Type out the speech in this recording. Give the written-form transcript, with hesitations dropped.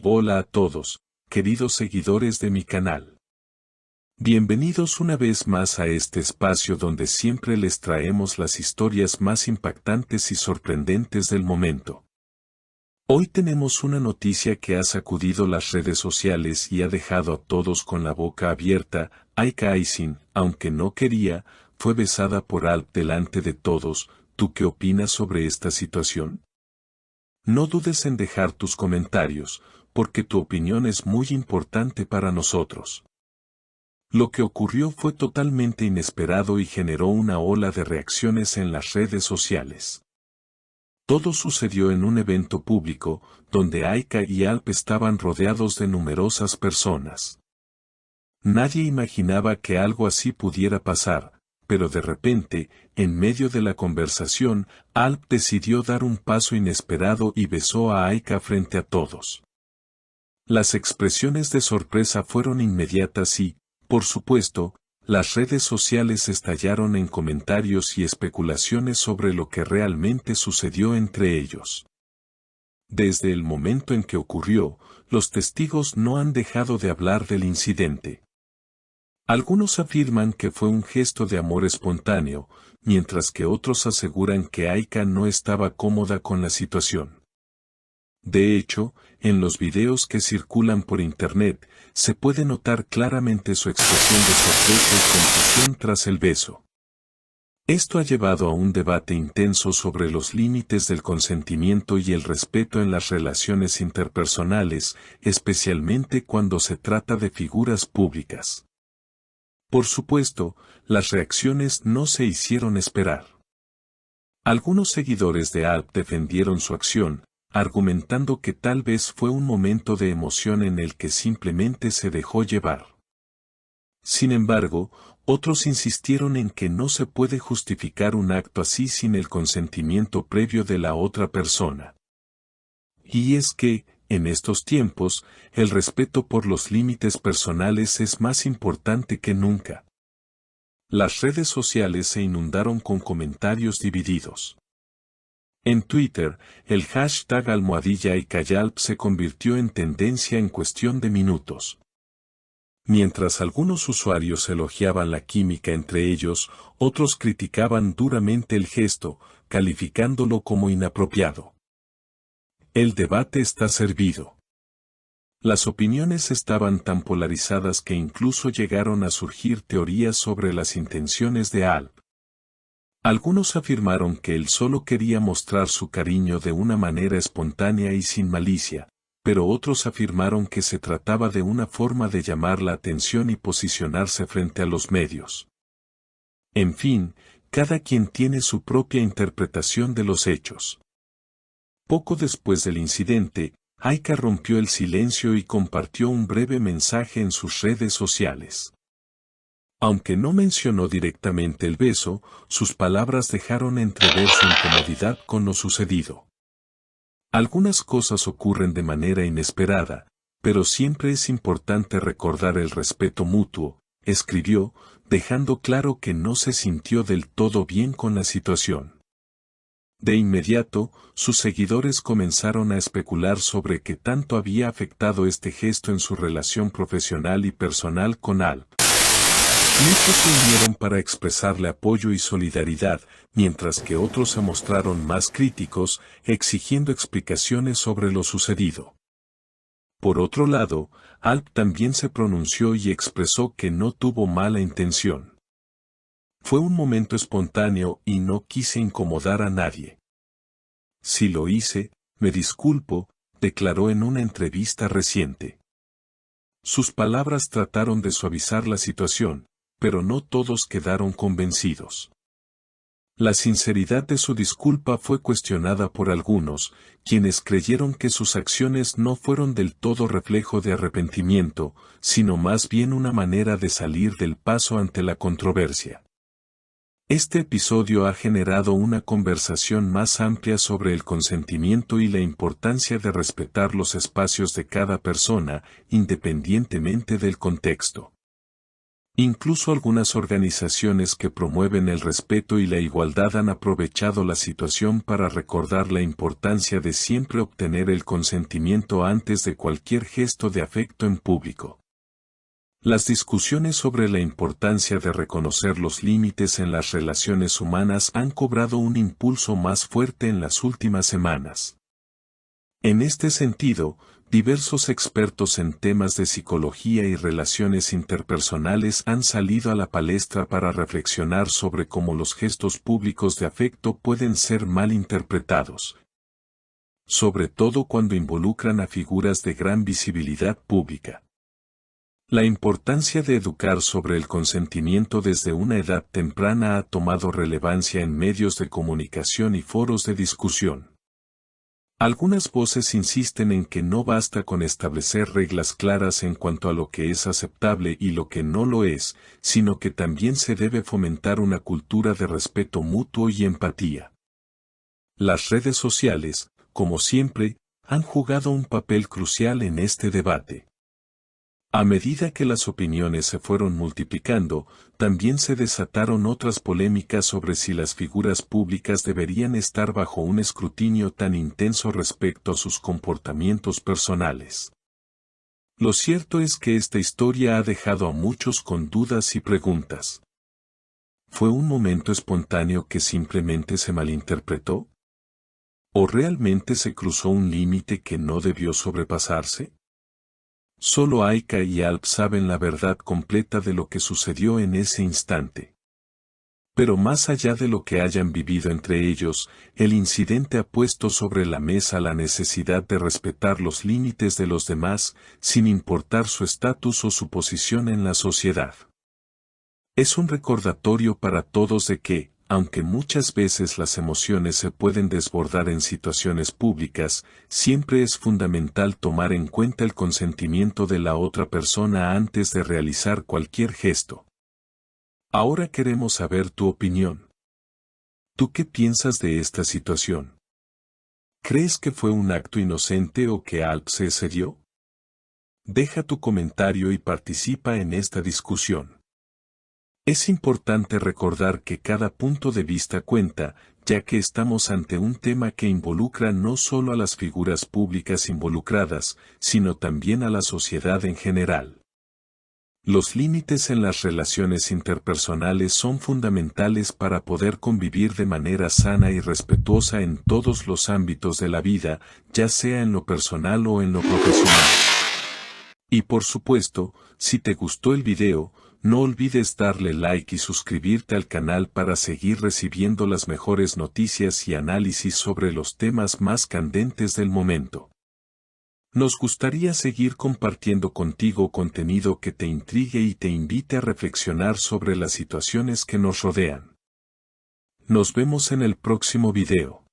Hola a todos, queridos seguidores de mi canal. Bienvenidos una vez más a este espacio donde siempre les traemos las historias más impactantes y sorprendentes del momento. Hoy tenemos una noticia que ha sacudido las redes sociales y ha dejado a todos con la boca abierta. Aika Aysin, aunque no quería, fue besada por Alp delante de todos. ¿Tú qué opinas sobre esta situación? No dudes en dejar tus comentarios, porque tu opinión es muy importante para nosotros. Lo que ocurrió fue totalmente inesperado y generó una ola de reacciones en las redes sociales. Todo sucedió en un evento público, donde Aika y Alp estaban rodeados de numerosas personas. Nadie imaginaba que algo así pudiera pasar, pero de repente, en medio de la conversación, Alp decidió dar un paso inesperado y besó a Aika frente a todos. Las expresiones de sorpresa fueron inmediatas y, por supuesto, las redes sociales estallaron en comentarios y especulaciones sobre lo que realmente sucedió entre ellos. Desde el momento en que ocurrió, los testigos no han dejado de hablar del incidente. Algunos afirman que fue un gesto de amor espontáneo, mientras que otros aseguran que Aika no estaba cómoda con la situación. De hecho, en los videos que circulan por internet, se puede notar claramente su expresión de sorpresa y confusión tras el beso. Esto ha llevado a un debate intenso sobre los límites del consentimiento y el respeto en las relaciones interpersonales, especialmente cuando se trata de figuras públicas. Por supuesto, las reacciones no se hicieron esperar. Algunos seguidores de Alp defendieron su acción, argumentando que tal vez fue un momento de emoción en el que simplemente se dejó llevar. Sin embargo, otros insistieron en que no se puede justificar un acto así sin el consentimiento previo de la otra persona. Y es que, en estos tiempos, el respeto por los límites personales es más importante que nunca. Las redes sociales se inundaron con comentarios divididos. En Twitter, el hashtag #AikaYalp se convirtió en tendencia en cuestión de minutos. Mientras algunos usuarios elogiaban la química entre ellos, otros criticaban duramente el gesto, calificándolo como inapropiado. El debate está servido. Las opiniones estaban tan polarizadas que incluso llegaron a surgir teorías sobre las intenciones de Alp. Algunos afirmaron que él solo quería mostrar su cariño de una manera espontánea y sin malicia, pero otros afirmaron que se trataba de una forma de llamar la atención y posicionarse frente a los medios. En fin, cada quien tiene su propia interpretación de los hechos. Poco después del incidente, Aika rompió el silencio y compartió un breve mensaje en sus redes sociales. Aunque no mencionó directamente el beso, sus palabras dejaron entrever su incomodidad con lo sucedido. Algunas cosas ocurren de manera inesperada, pero siempre es importante recordar el respeto mutuo, escribió, dejando claro que no se sintió del todo bien con la situación. De inmediato, sus seguidores comenzaron a especular sobre qué tanto había afectado este gesto en su relación profesional y personal con Alp. Muchos se unieron para expresarle apoyo y solidaridad, mientras que otros se mostraron más críticos, exigiendo explicaciones sobre lo sucedido. Por otro lado, Alp también se pronunció y expresó que no tuvo mala intención. Fue un momento espontáneo y no quise incomodar a nadie. Si lo hice, me disculpo, declaró en una entrevista reciente. Sus palabras trataron de suavizar la situación, pero no todos quedaron convencidos. La sinceridad de su disculpa fue cuestionada por algunos, quienes creyeron que sus acciones no fueron del todo reflejo de arrepentimiento, sino más bien una manera de salir del paso ante la controversia. Este episodio ha generado una conversación más amplia sobre el consentimiento y la importancia de respetar los espacios de cada persona, independientemente del contexto. Incluso algunas organizaciones que promueven el respeto y la igualdad han aprovechado la situación para recordar la importancia de siempre obtener el consentimiento antes de cualquier gesto de afecto en público. Las discusiones sobre la importancia de reconocer los límites en las relaciones humanas han cobrado un impulso más fuerte en las últimas semanas. En este sentido, diversos expertos en temas de psicología y relaciones interpersonales han salido a la palestra para reflexionar sobre cómo los gestos públicos de afecto pueden ser mal interpretados, sobre todo cuando involucran a figuras de gran visibilidad pública. La importancia de educar sobre el consentimiento desde una edad temprana ha tomado relevancia en medios de comunicación y foros de discusión. Algunas voces insisten en que no basta con establecer reglas claras en cuanto a lo que es aceptable y lo que no lo es, sino que también se debe fomentar una cultura de respeto mutuo y empatía. Las redes sociales, como siempre, han jugado un papel crucial en este debate. A medida que las opiniones se fueron multiplicando, también se desataron otras polémicas sobre si las figuras públicas deberían estar bajo un escrutinio tan intenso respecto a sus comportamientos personales. Lo cierto es que esta historia ha dejado a muchos con dudas y preguntas. ¿Fue un momento espontáneo que simplemente se malinterpretó? ¿O realmente se cruzó un límite que no debió sobrepasarse? Solo Aika y Alp saben la verdad completa de lo que sucedió en ese instante. Pero más allá de lo que hayan vivido entre ellos, el incidente ha puesto sobre la mesa la necesidad de respetar los límites de los demás, sin importar su estatus o su posición en la sociedad. Es un recordatorio para todos de que, aunque muchas veces las emociones se pueden desbordar en situaciones públicas, siempre es fundamental tomar en cuenta el consentimiento de la otra persona antes de realizar cualquier gesto. Ahora queremos saber tu opinión. ¿Tú qué piensas de esta situación? ¿Crees que fue un acto inocente o que Alp se excedió? Deja tu comentario y participa en esta discusión. Es importante recordar que cada punto de vista cuenta, ya que estamos ante un tema que involucra no solo a las figuras públicas involucradas, sino también a la sociedad en general. Los límites en las relaciones interpersonales son fundamentales para poder convivir de manera sana y respetuosa en todos los ámbitos de la vida, ya sea en lo personal o en lo profesional. Y por supuesto, si te gustó el video, no olvides darle like y suscribirte al canal para seguir recibiendo las mejores noticias y análisis sobre los temas más candentes del momento. Nos gustaría seguir compartiendo contigo contenido que te intrigue y te invite a reflexionar sobre las situaciones que nos rodean. Nos vemos en el próximo video.